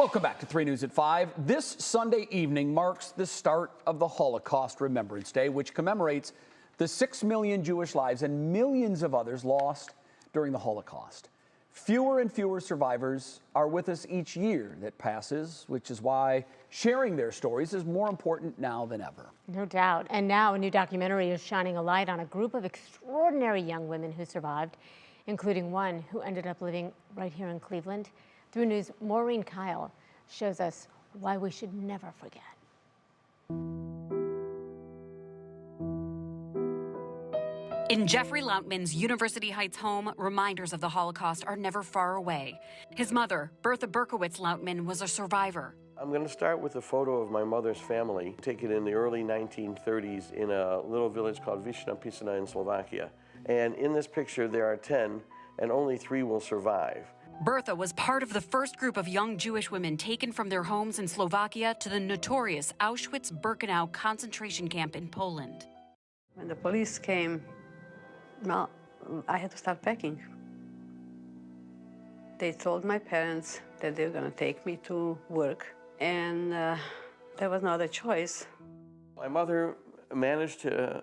Welcome back to 3 News at 5. This Sunday evening marks the start of the Holocaust Remembrance Day, which commemorates the 6 million Jewish lives and millions of others lost during the Holocaust. Fewer and fewer survivors are with us each year that passes, which is why sharing their stories is more important now than ever. No doubt. And now a new documentary is shining a light on a group of extraordinary young women who survived, including one who ended up living right here in Cleveland. 3 News' Maureen Kyle shows us why we should never forget. In Jeffrey Lautman's University Heights home, reminders of the Holocaust are never far away. His mother, Bertha Berkowitz Lautman, was a survivor. I'm going to start with a photo of my mother's family, taken in the early 1930s in a little village called Vyšná Pisana in Slovakia. And in this picture, there are 10, and only 3 will survive. Bertha was part of the first group of young Jewish women taken from their homes in Slovakia to the notorious Auschwitz-Birkenau concentration camp in Poland. When the police came, well, I had to start packing. They told my parents that they were going to take me to work, and there was no other choice. My mother managed to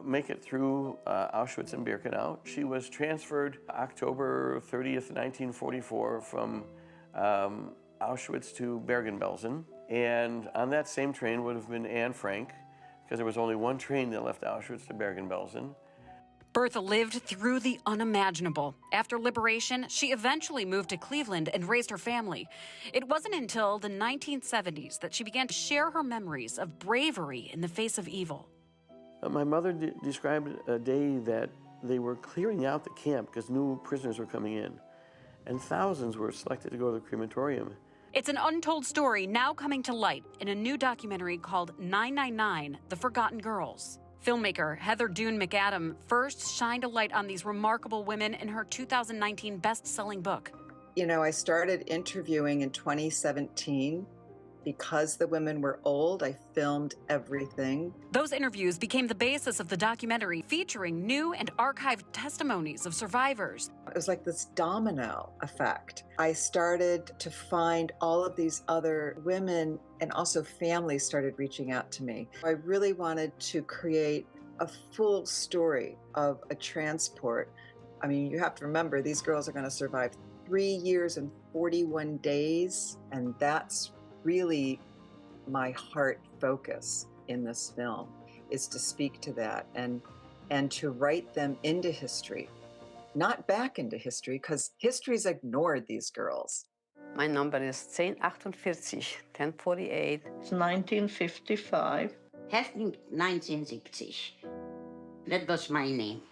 make it through Auschwitz and Birkenau. She was transferred October 30th, 1944 from Auschwitz to Bergen-Belsen. And on that same train would have been Anne Frank, because there was only one train that left Auschwitz to Bergen-Belsen. Bertha lived through the unimaginable. After liberation, she eventually moved to Cleveland and raised her family. It wasn't until the 1970s that she began to share her memories of bravery in the face of evil. My mother described a day that they were clearing out the camp because new prisoners were coming in, and thousands were selected to go to the crematorium. It's an untold story now coming to light in a new documentary called 999: The Forgotten Girls. Filmmaker Heather Dune McAdam first shined a light on these remarkable women in her 2019 best-selling book. You know, I started interviewing in 2017. Because the women were old, I filmed everything. Those interviews became the basis of the documentary, featuring new and archived testimonies of survivors. It was like this domino effect. I started to find all of these other women, and also families started reaching out to me. I really wanted to create a full story of a transport. I mean, you have to remember, these girls are going to survive 3 years and 41 days, and that's really my heart focus in this film, is to speak to that and to write them into history, not back into history, because history's ignored these girls. My number is 1048, 1048. It's 1955. Hefting 1970. That was my name.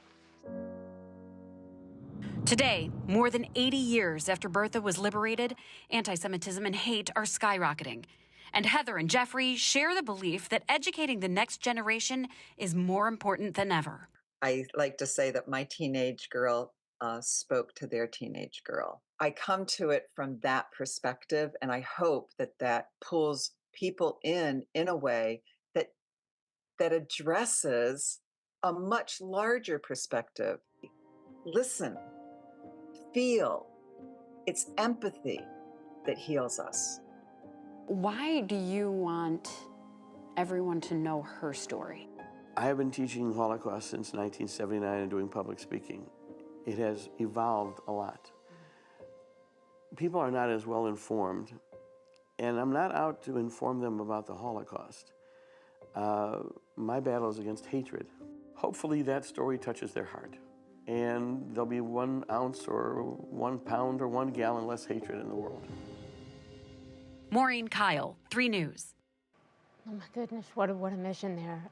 Today, more than 80 years after Bertha was liberated, anti-Semitism and hate are skyrocketing. And Heather and Jeffrey share the belief that educating the next generation is more important than ever. I like to say that my teenage girl spoke to their teenage girl. I come to it from that perspective, and I hope that that pulls people in a way that addresses a much larger perspective. Listen. Feel. It's empathy that heals us. Why do you want everyone to know her story? I have been teaching Holocaust since 1979 and doing public speaking. It has evolved a lot. People are not as well informed, and I'm not out to inform them about the Holocaust. My battle is against hatred. Hopefully that story touches their heart, and there'll be 1 ounce or 1 pound or 1 gallon less hatred in the world. Maureen Kyle, 3 News. Oh my goodness, what a mission there.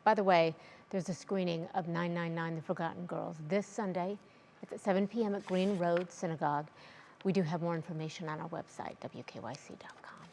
By the way, there's a screening of 999: The Forgotten Girls this Sunday. It's at 7 p.m. at Green Road Synagogue. We do have more information on our website, wkyc.com.